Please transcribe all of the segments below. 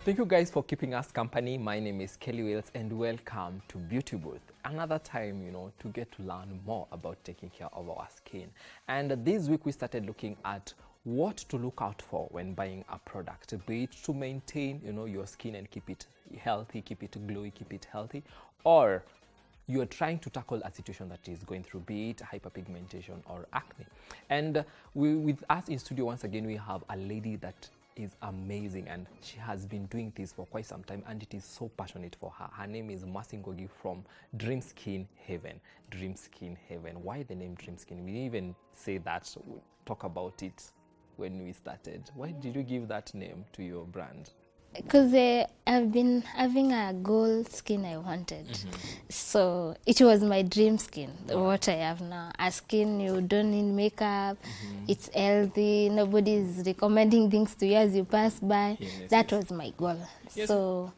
Thank you guys for keeping us company. My name is KellyWeils and welcome to Beauty Booth. Another time, to get to learn more about taking care of our skin. And this week we started looking at what to look out for when buying a product, be it to maintain, your skin and keep it healthy, keep it glowy, keep it healthy, or you're trying to tackle a situation that is going through, be it hyperpigmentation or acne. And with us in studio once again, we have a lady that is amazing, and she has been doing this for quite some time, and it is so passionate for her. Her name is Mercy Ngugi from Dream Skin Heaven. Dream Skin Heaven. Why the name Dream Skin? We didn't even say that, we talk about it when we started. Why did you give that name to your brand? Because I've been having a gold skin I wanted. So it was my dream skin, what I have now. A skin you don't need makeup, it's healthy, nobody's recommending things to you as you pass by. Yes, that was my goal. Yes. So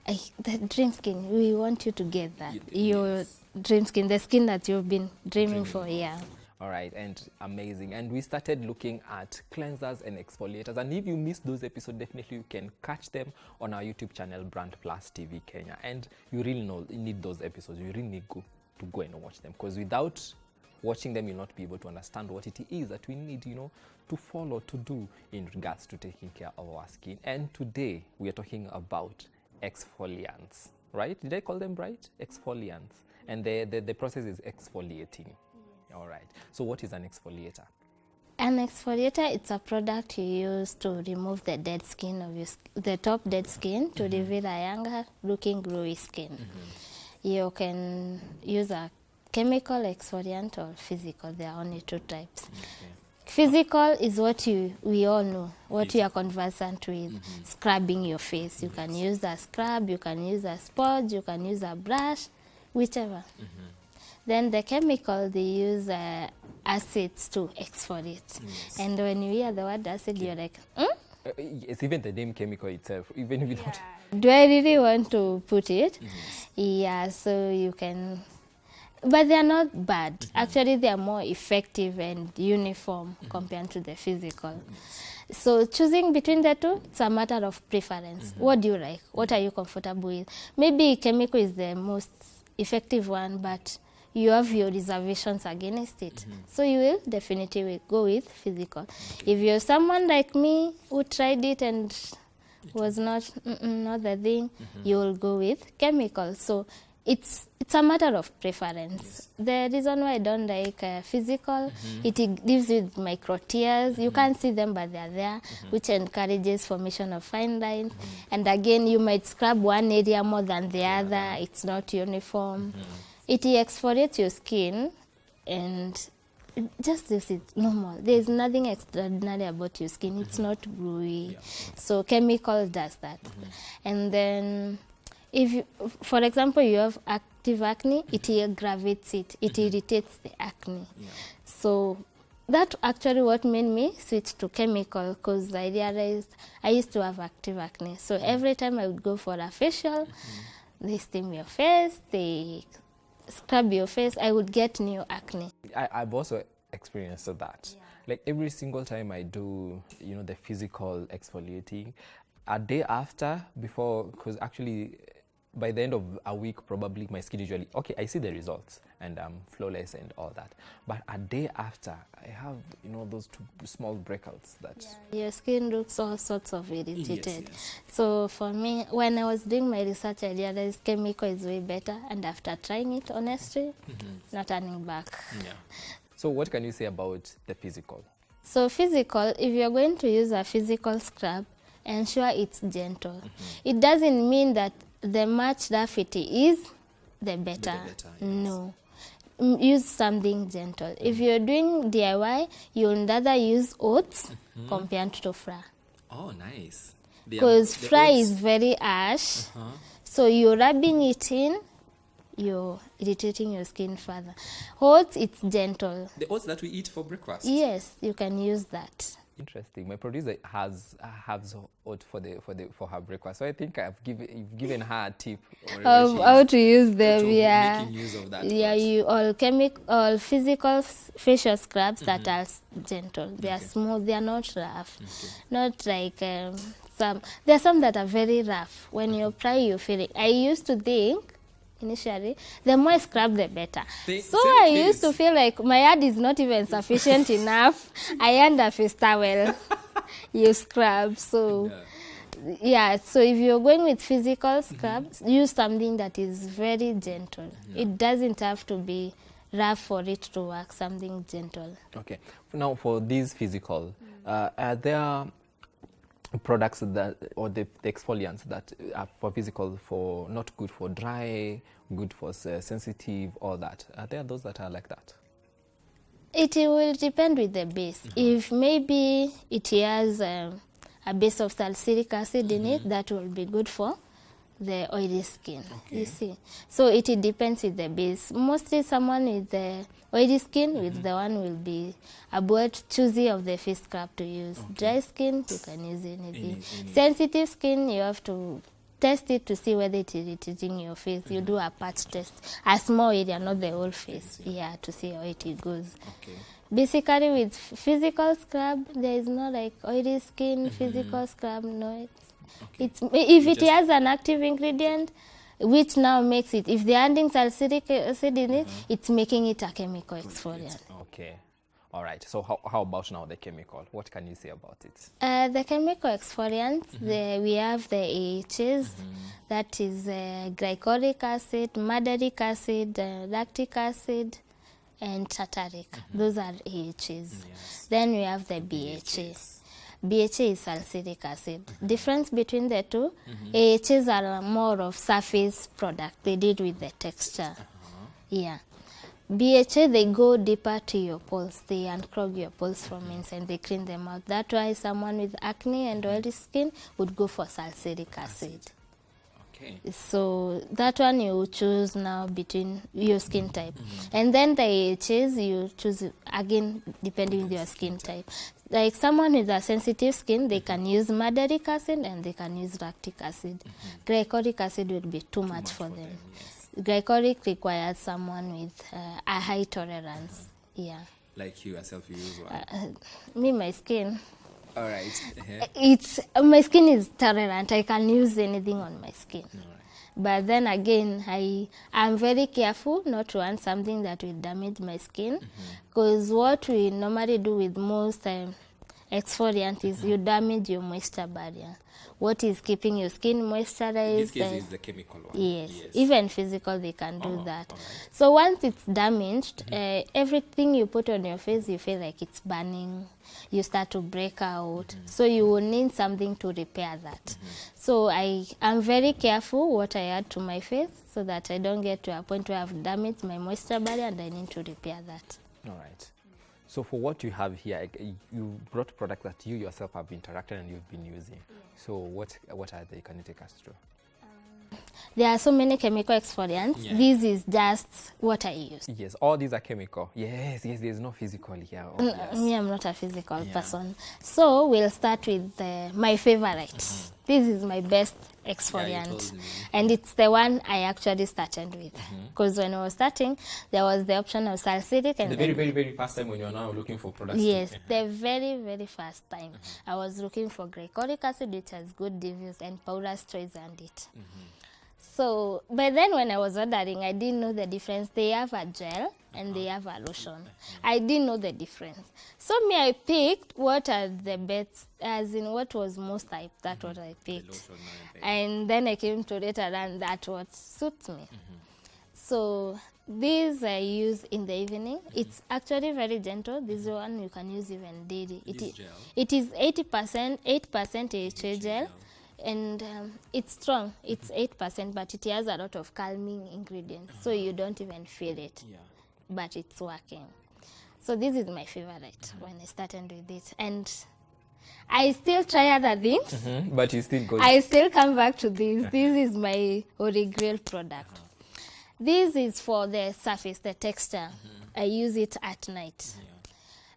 the dream skin, we want you to get that. Your dream skin, the skin that you've been dreaming for, yeah. All right, and amazing. And we started looking at cleansers and exfoliators. And if you missed those episodes, definitely you can catch them on our YouTube channel, BrandPlus TV Kenya. And you really need those episodes. You really need to go and watch them, because without watching them, you'll not be able to understand what it is that we need, to follow, to do in regards to taking care of our skin. And today we are talking about exfoliants, right? Did I call them right? Exfoliants. And the process is exfoliating. All right. So what is an exfoliator? An exfoliator, it's a product you use to remove the dead skin of the top dead skin to reveal a younger looking glowy skin. You can use a chemical exfoliant or physical. There are only two types. Physical is what we all know, what you are conversant with, scrubbing your face. You can use a scrub, you can use a sponge, you can use a brush, whichever. Then the chemical, they use acids to exfoliate. And when you hear the word acid, you're like, It's even the name chemical itself, even if you don't. Do I really want to put it? Yeah, so you can, but they're not bad. Actually, they are more effective and uniform compared to the physical. So choosing between the two, it's a matter of preference. What do you like? What are you comfortable with? Maybe chemical is the most effective one, but you have your reservations against it. So you will definitely go with physical. If you're someone like me who tried it and was not the thing, you will go with chemical. So it's a matter of preference. The reason why I don't like physical, it gives you micro tears. You can't see them, but they're there, which encourages formation of fine lines. And again, you might scrub one area more than the other. It's not uniform. It exfoliates your skin and just this is normal. There's nothing extraordinary about your skin. It's not glowy. So chemical does that. And then if you, for example, you have active acne, it aggravates it. It irritates the acne. So that actually what made me switch to chemical, because I realized I used to have active acne. So every time I would go for a facial, they steam your face, they scrub your face, I would get new acne. I've also experienced that. Like every single time I do, the physical exfoliating, a day after, before, because actually by the end of a week, probably my skin usually, I see the results and I'm flawless and all that. But a day after, I have, those two small breakouts that... Your skin looks all sorts of irritated. So for me, when I was doing my research, I realized chemical is way better. And after trying it, honestly, not turning back. So what can you say about the physical? So physical, if you're going to use a physical scrub, ensure it's gentle. It doesn't mean that the much rough it is, the better. No. Use something gentle. If you're doing DIY, you'll rather use oats compared to fry. Oh, nice. Because fry is very harsh. So you're rubbing it in, you're irritating your skin further. Oats, it's gentle. The oats that we eat for breakfast? Yes, you can use that. Interesting. My producer has oat for her breakfast, so I think you've given her a tip How to use them. Yeah, making use of that. Yeah, you all physical facial scrubs that are gentle. They are smooth. They are not rough. Not like some. There are some that are very rough. When you apply, you feel it. I used to think initially, the more I scrub, the better. So I used to feel like my hand is not even sufficient enough. I end up with towel. You scrub. So, yeah. So if you're going with physical scrubs, use something that is very gentle. It doesn't have to be rough for it to work. Something gentle. Okay. Now, for these physical, are there products that, or the exfoliants that are for physical, for not good for dry, good for sensitive, all that? Are there those that are like that? It will depend with the base. If maybe it has a base of salicylic acid in it, that will be good for the oily skin. You see, so it depends with the base. Mostly someone with the oily skin, with the one will be about choosy of the face scrub to use. Dry skin, you can use anything. Sensitive skin, you have to test it to see whether it is irritating your face. You do a patch test, a small area, not the whole face. Yeah, to see how it goes. Basically, with physical scrub, there is no like oily skin physical scrub. No, it's if it has an active ingredient, which now makes it, if they're adding salicylic acid in it, it's making it a chemical exfoliant. Okay. All right. So how about now the chemical? What can you say about it? The chemical exfoliants, we have the AHAs, that is Glycolic acid, Mardaric acid, Lactic acid, and Tartaric. Those are AHAs. Then we have the BHA. BHA is salicylic acid. Difference between the two, AHAs are more of surface product. They deal with the texture. Yeah. BHA, they go deeper to your pores. They unclog your pores from inside. They clean them out. That's why someone with acne and oily skin would go for salicylic acid. So that one you choose now between your skin type. And then the AHAs you choose again depending on your skin type. Like someone with a sensitive skin, they can use Mardaric acid and they can use lactic acid. Glycolic acid will be too much for them. Glycolic requires someone with a high tolerance. Yeah. Like you yourself, you use one? Me, my skin. All right. It's my skin is tolerant. I can use anything on my skin. But then again, I'm very careful not to want something that will damage my skin, because what we normally do with most exfoliant is you damage your moisture barrier. What is keeping your skin moisturized? In this case, is the chemical one. Yes. Even physical, they can do that. So once it's damaged, everything you put on your face, you feel like it's burning. You start to break out. So you will need something to repair that. So I'm very careful what I add to my face so that I don't get to a point where I've damaged my moisture barrier and I need to repair that. All right. So for what you have here, you brought products that you yourself have interacted and you've been using. So what are they? Can you take us through? There are so many chemical exfoliants. This is just what I use. Yes, all these are chemical. Yes, there's no physical here. Me, I'm not a physical person. So we'll start with my favorite. This is my best exfoliant. And it's the one I actually started with. Because when I was starting, there was the option of salicylic. And the very, very, very first time when you're now looking for products. Yes, the very, very first time. I was looking for Glycolic acid, which has good reviews, and Paula's Choice and it. So, but then when I was ordering, I didn't know the difference. They have a gel and they have a lotion. I didn't know the difference. So I picked what are the best, as in what was most hype. That's what I picked. And then I came to later and that's what suits me. So this I use in the evening. It's actually very gentle. This one you can use even daily. It is 8% AHA gel. And it's strong. It's 8%, but it has a lot of calming ingredients, so you don't even feel it. But it's working. So this is my favorite when I started with it, and I still try other things. But you still go. I still come back to this. This is my Holy Grail product. This is for the surface, the texture. I use it at night.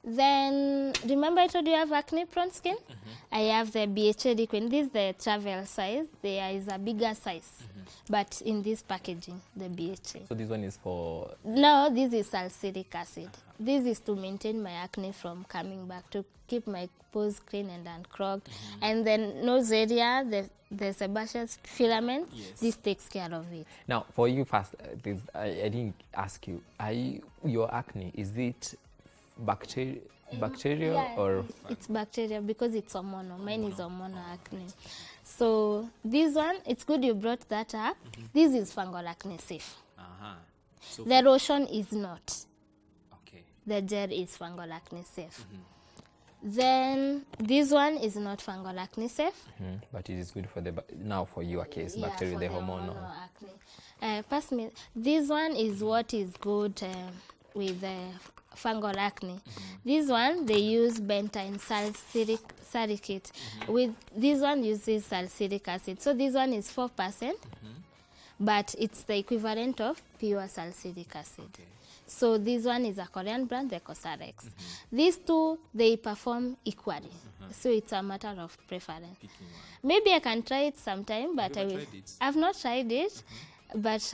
Then, remember I told you I have acne-prone skin? I have the BHA liquid. This is the travel size. There is a bigger size, but in this packaging, the BHA. So this one is for... No, this is salicylic acid. This is to maintain my acne from coming back, to keep my pores clean and unclogged. And then nose area, the sebaceous filament, this takes care of it. Now, for you first, I didn't ask you, your acne, is it bacterial or... It's bacteria because it's hormonal. Mine is hormonal acne. So this one, it's good you brought that up. This is fungal acne safe. So the lotion is not. Okay. The gel is fungal acne safe. Then this one is not fungal acne safe. But it is good for now for your case, bacteria, the hormonal acne. Pass me. This one is what is good with fungal acne. This one, they use bentine salicylate. With this one uses salicylic acid. So this one is 4%, but it's the equivalent of pure salicylic acid. Okay. So this one is a Korean brand, the Cosrx. These two, they perform equally. So it's a matter of preference. Maybe I can try it sometime, but I've not tried it. But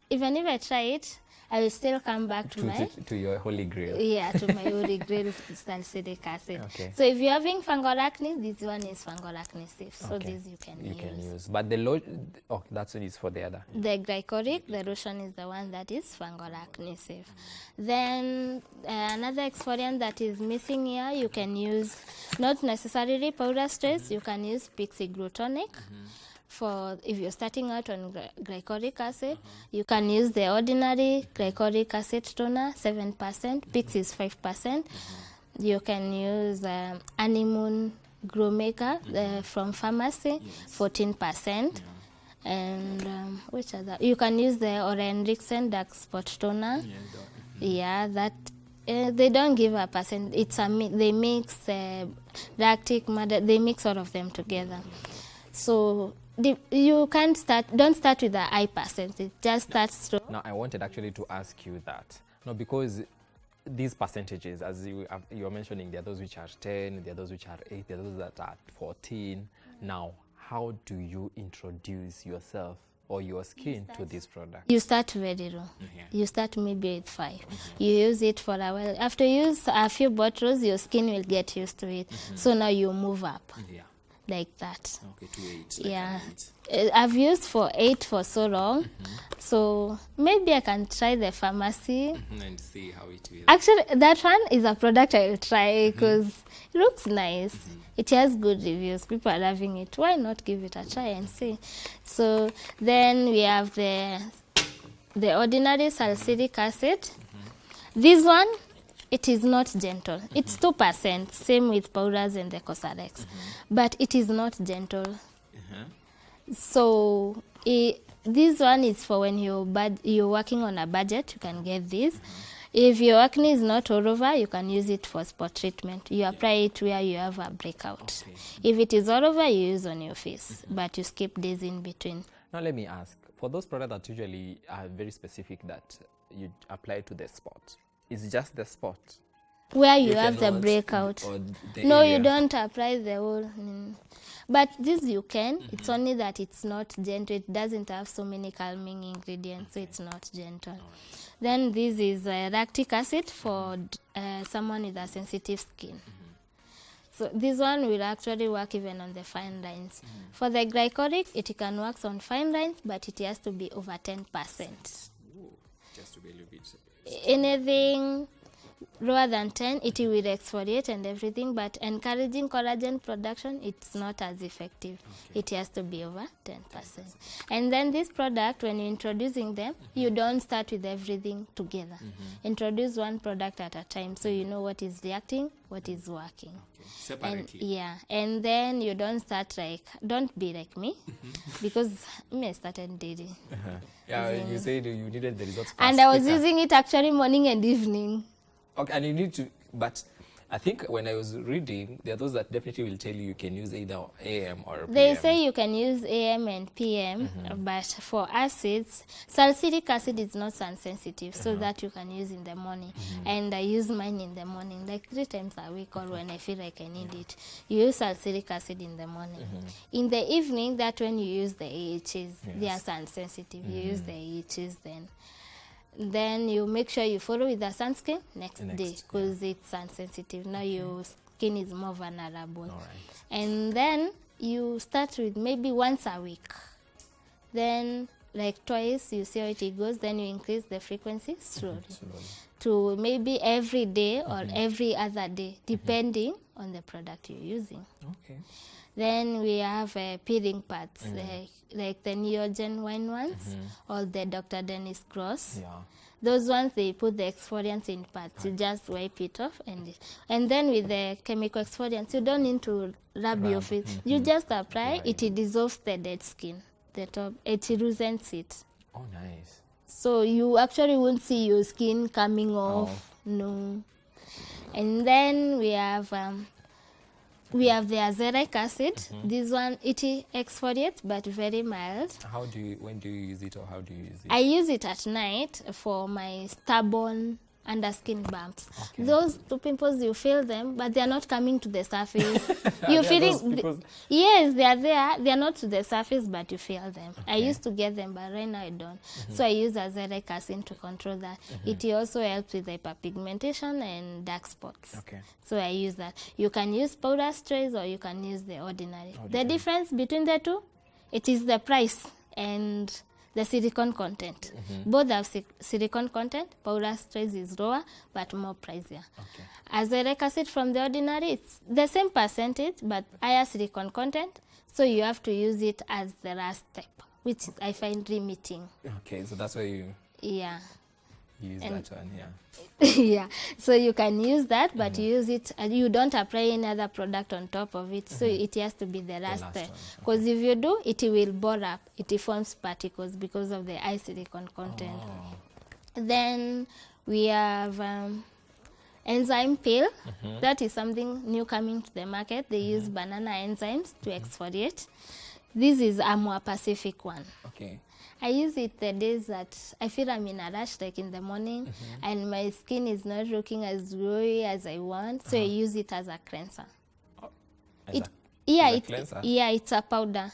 even if I try it, I will still come back to your holy grail. Yeah, to my holy grail, salicylic acid. Okay. So if you're having fungal acne, this one is fungal acne safe. So this you can use. But the lotion, that's what is for the other. The glycolic, the lotion is the one that is fungal acne safe. Then another exfoliant that is missing here, you can use not necessarily powder sprays. You can use Pixie Tonic. For if you're starting out on glycolic acid, you can use the ordinary glycolic acid toner, 7%. Pixie is 5%. You can use Honeymoon Grow Maker from pharmacy, 14%. And which other? You can use the Orenrixen Dark Spot Toner. That they don't give a percent. It's they mix lactic matter. They mix all of them together. So you can't don't start with the high percentage, just start slow. Now, I wanted actually to ask you that. No, because these percentages, as you are mentioning, there are those which are 10, there are those which are 8, there are those that are 14. Now, how do you introduce yourself or your skin to this product? You start very low. You start maybe with 5. You use it for a while. After you use a few bottles, your skin will get used to it. So now you move up. Like that. Okay, to 8. I've used for 8 for so long. So maybe I can try the pharmacy. And see how it will. Actually, that one is a product I will try because it looks nice. It has good reviews. People are loving it. Why not give it a try and see? So then we have the ordinary salicylic acid. This one, it is not gentle. It's 2%, same with powders and the Cosrx. But it is not gentle. So this one is for when you're working on a budget, you can get this. If your acne is not all over, you can use it for spot treatment. You apply it where you have a breakout. If it is all over, you use on your face, but you skip days in between. Now let me ask, for those products that usually are very specific that you apply to the spot, it's just the spot where you have the breakout. No, area. You don't apply the whole. But this you can. It's only that it's not gentle. It doesn't have so many calming ingredients, so it's not gentle. Then this is lactic acid for someone with a sensitive skin. So this one will actually work even on the fine lines. For the glycolic, it can work on fine lines, but it has to be over 10%. Just to be a little bit. Anything lower than 10, it will exfoliate and everything, but encouraging collagen production, it's not as effective. It has to be over 10%. And then this product, when you're introducing them, you don't start with everything together. Introduce one product at a time so you know what is reacting, what is working. Separately. And then you don't start don't be like me, because me I started daily. You said you needed the results fast. And I was using it actually morning and evening. Okay, and you need to, but I think when I was reading, there are those that definitely will tell you can use either AM or PM. They say you can use AM and PM, but for acids, salicylic acid is not sun sensitive, so that you can use in the morning. And I use mine in the morning, like 3 times a week, or when I feel like I need it. You use salicylic acid in the morning. In the evening, that's when you use the AHs. They are sun sensitive. You use the AHs then. Then you make sure you follow with the sunscreen next day, because it's sun sensitive. Now your skin is more vulnerable. All right. And then you start with maybe once a week. Then like twice, you see how it goes. Then you increase the frequency slowly to maybe every day or every other day, depending on the product you're using. Okay. Then we have peeling pads, like the Neogen wine ones, or the Dr. Dennis Cross. Yeah. Those ones, they put the exfoliants in pads. You just wipe it off. And then with the chemical exfoliants, you don't need to rub your face. You just apply, it dissolves the dead skin. The top, it loosens it. Oh, nice. So you actually won't see your skin coming off. No. And then we have the Etheric Acid. This one, it exfoliates, but very mild. When do you use it, or how do you use it? I use it at night for my stubborn under skin bumps. Okay. Those two pimples, you feel them, but they are not coming to the surface. You feeling? Yes, they are there. They are not to the surface, but you feel them. Okay. I used to get them, but right now I don't. So I use Etheric Acid to control that. It also helps with hyperpigmentation and dark spots. Okay. So I use that. You can use powder sprays, or you can use the ordinary. The difference between the two, it is the price and the silicone content. Both have silicone content. Powder sprays is lower, but more pricier. Okay. Etheric Acid from the ordinary, it's the same percentage, but higher silicone content. So you have to use it as the last step, which I find limiting. Okay, so that's why you use that one, yeah. So you can use that, but you use it, and you don't apply any other product on top of it. So it has to be the last step. Because if you do, it will bore up. It forms particles because of the high silicone content. Then we have Enzyme Peel. That is something new coming to the market. They use banana enzymes to exfoliate. This is a more Pacific one. Okay. I use it the days that I feel I'm in a rush, like in the morning, and my skin is not looking as glowy as I want, so I use it as a cleanser. It's a powder.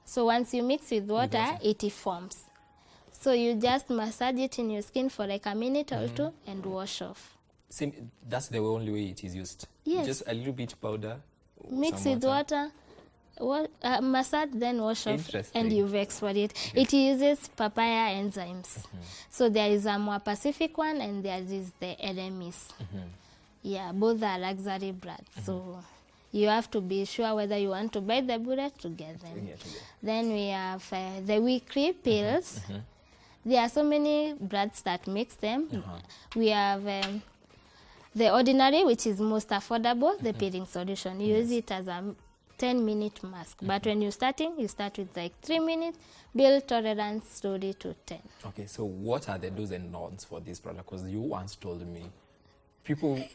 So once you mix with water, it forms. So you just massage it in your skin for like a minute or two and wash off. That's the only way it is used? Yes. Just a little bit powder? Mix with water. Massage, then wash off, and you've exfoliated. It uses papaya enzymes. So there is a more Pacific one, and there is the LMS. Yeah, both are luxury brands. So you have to be sure whether you want to buy the bullet to get them. Then we have the weekly pills. There are so many brands that mix them. We have the ordinary, which is most affordable, the peeling solution. You use it as a 10-minute mask. But when you're starting, you start with like 3 minutes, build tolerance slowly to 10. Okay, so what are the do's and don'ts for this product? Because you once told me,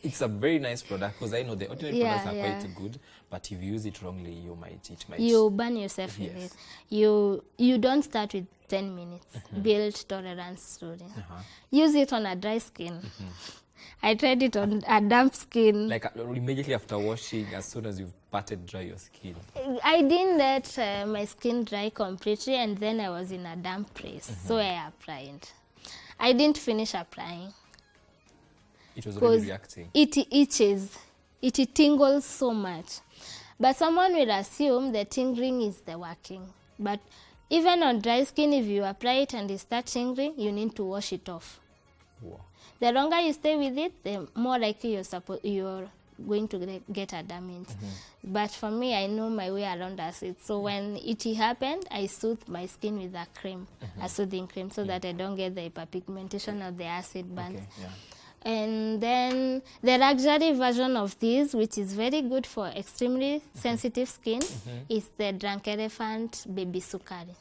it's a very nice product, because I know the ordinary products are quite good, but if you use it wrongly, it might... You burn yourself with it. You don't start with 10 minutes. Build tolerance slowly. Use it on a dry skin. I tried it on a damp skin. Like immediately after washing, as soon as you've patted dry your skin? I didn't let my skin dry completely, and then I was in a damp place, so I applied. I didn't finish applying. It was already reacting? It itches. It tingles so much. But someone will assume the tingling is the working. But even on dry skin, if you apply it and it starts tingling, you need to wash it off. Wow. The longer you stay with it, the more likely you're going to get a damage. But for me, I know my way around acid. So when it happened, I soothed my skin with a cream, a soothing cream, so that I don't get the hyperpigmentation of the acid burns. And then the luxury version of this, which is very good for extremely sensitive skin, is the Drunk Elephant Baby Sukari.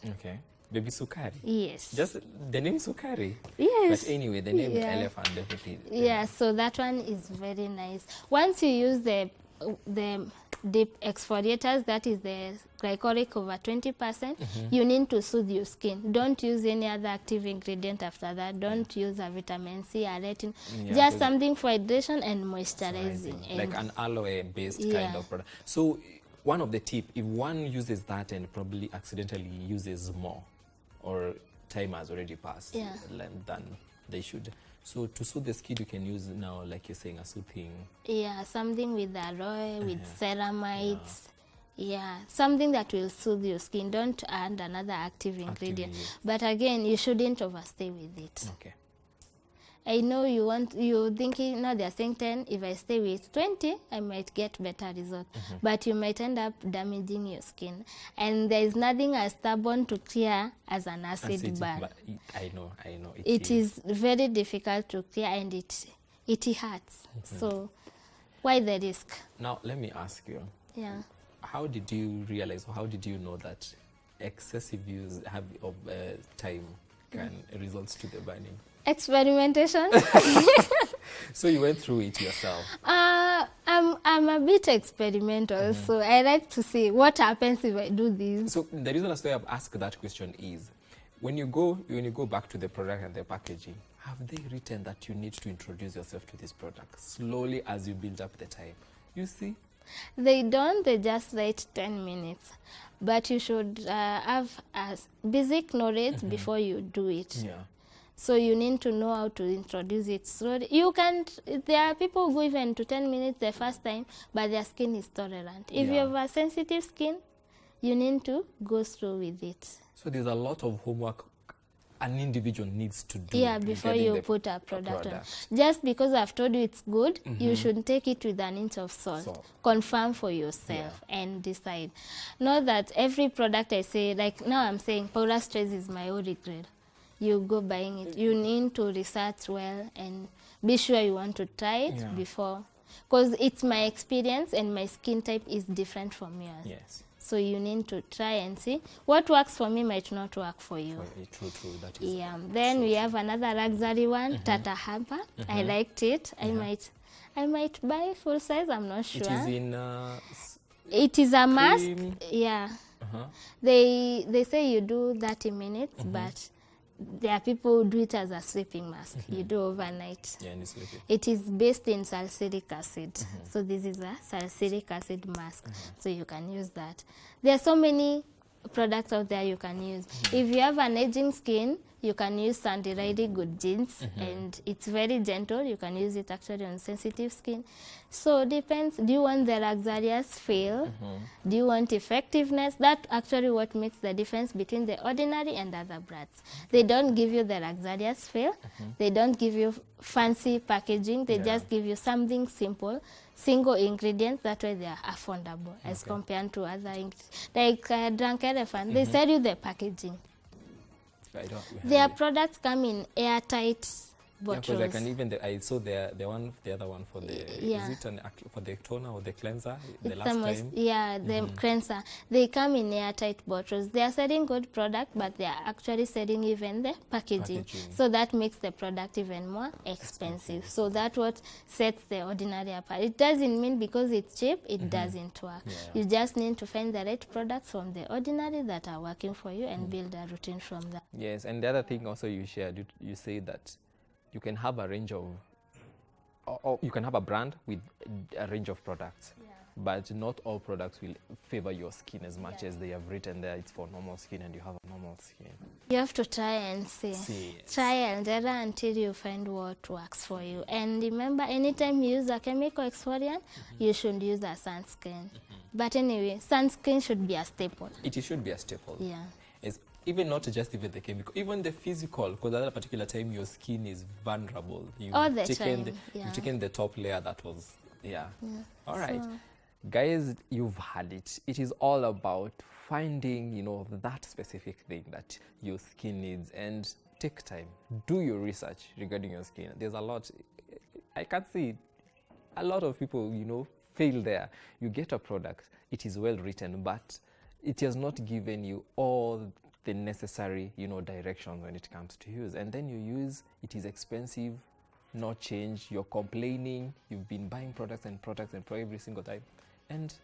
Baby Sukari. Yes. Just the name Sukari. Yes. But anyway, the name elephant definitely. Yeah, so that one is very nice. Once you use the deep exfoliators, that is the glycolic over 20%, you need to soothe your skin. Don't use any other active ingredient after that. Don't use a vitamin C or retin. Just something for hydration and moisturizing. Like an aloe-based kind of product. So one of the tip, if one uses that and probably accidentally uses more, or time has already passed than they should. So to soothe the skin, you can use now, like you're saying, a soothing. Yeah, something with aloe, with ceramides. Yeah, something that will soothe your skin. Don't add another active ingredient. But again, you shouldn't overstay with it. Okay. I know you're thinking, no, they're saying 10. If I stay with 20, I might get better results. But you might end up damaging your skin. And there is nothing as stubborn to clear as an acid burn. I know. It is very difficult to clear, and it hurts. So why the risk? Now, let me ask you. Yeah. How did you realize, or how did you know that excessive use of time can result to the burning? Experimentation. So you went through it yourself? I'm a bit experimental, so I like to see what happens if I do this. So the reason as why I've asked that question is, when you go back to the product and the packaging, have they written that you need to introduce yourself to this product slowly as you build up the time? You see? They don't. They just write 10 minutes. But you should have a basic knowledge before you do it. Yeah. So you need to know how to introduce it slowly. You can't, there are people who go even to 10 minutes the first time, but their skin is tolerant. If you have a sensitive skin, you need to go slow with it. So there's a lot of homework an individual needs to do. Yeah, before you put a product on. Just because I've told you it's good, you should take it with an inch of salt. Confirm for yourself and decide. Not that every product I say, like now I'm saying powder stress is my only grade. You go buying it. You need to research well and be sure you want to try it before. Because it's my experience and my skin type is different from yours. Yes. So you need to try and see. What works for me might not work for you. True. That is then we have another luxury one, Tata Hamper. I liked it. I might buy full size, I'm not sure. It is in... it is a mask. Yeah. They say you do 30 minutes, but there are people who do it as a sleeping mask. You do overnight. Yeah, and you sleep it. It is based in salicylic acid. So this is a salicylic acid mask. So you can use that. There are so many products out there you can use. If you have an aging skin, you can use Sandy Good Gents, and it's very gentle. You can use it actually on sensitive skin. So depends. Do you want the luxurious feel? Do you want effectiveness? That's actually what makes the difference between the ordinary and other brands. They don't give you the luxurious feel. They don't give you fancy packaging. They just give you something simple, single ingredients. That way they are affordable as compared to other ingredients. Like Drunk Elephant, they sell you the packaging. Their products come in airtight bottles. Yeah, because I saw the other one for the is it for the toner or the cleanser the last time? Yeah, the cleanser. They come in airtight bottles. They are selling good product, but they are actually selling even the packaging. So that makes the product even more expensive. So that's what sets the ordinary apart. It doesn't mean because it's cheap, it doesn't work. You just need to find the right products from the ordinary that are working for you and build a routine from that. Yes, and the other thing also you shared, you say that you can have a range of, or you can have a brand with a range of products, but not all products will favor your skin as much as they have written there. It's for normal skin and you have a normal skin. You have to try and see. Try and error until you find what works for you. And remember, anytime you use a chemical exfoliant, you should use a sunscreen. But anyway, sunscreen should be a staple. It should be a staple. Yeah. Even not just even the chemical, even the physical, because at a particular time your skin is vulnerable. You've taken the top layer that was, All right. Guys, you've had it. It is all about finding, that specific thing that your skin needs, and take time. Do your research regarding your skin. There's a lot. I can see a lot of people, fail there. You get a product, it is well written, but it has not given you all the necessary, you know, directions when it comes to use. And then you use, it is expensive, no change, you're complaining, you've been buying products and products and products every single time. And,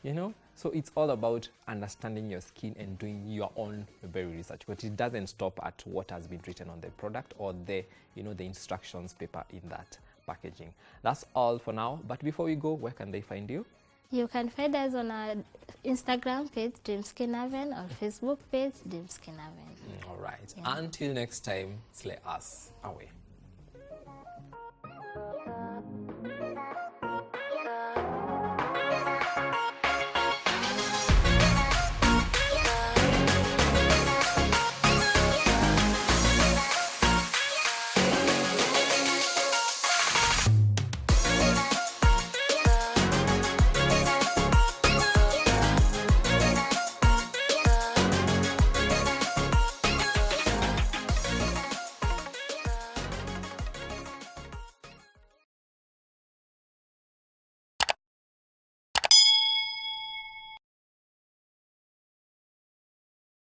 you know, so it's all about understanding your skin and doing your own very research. But it doesn't stop at what has been written on the product or the, you know, the instructions paper in that packaging. That's all for now. But before we go, where can they find you? You can find us on our Instagram page, Dream Skin Haven, or Facebook page, Dream Skin Haven. All right. Yeah. Until next time, slay us away.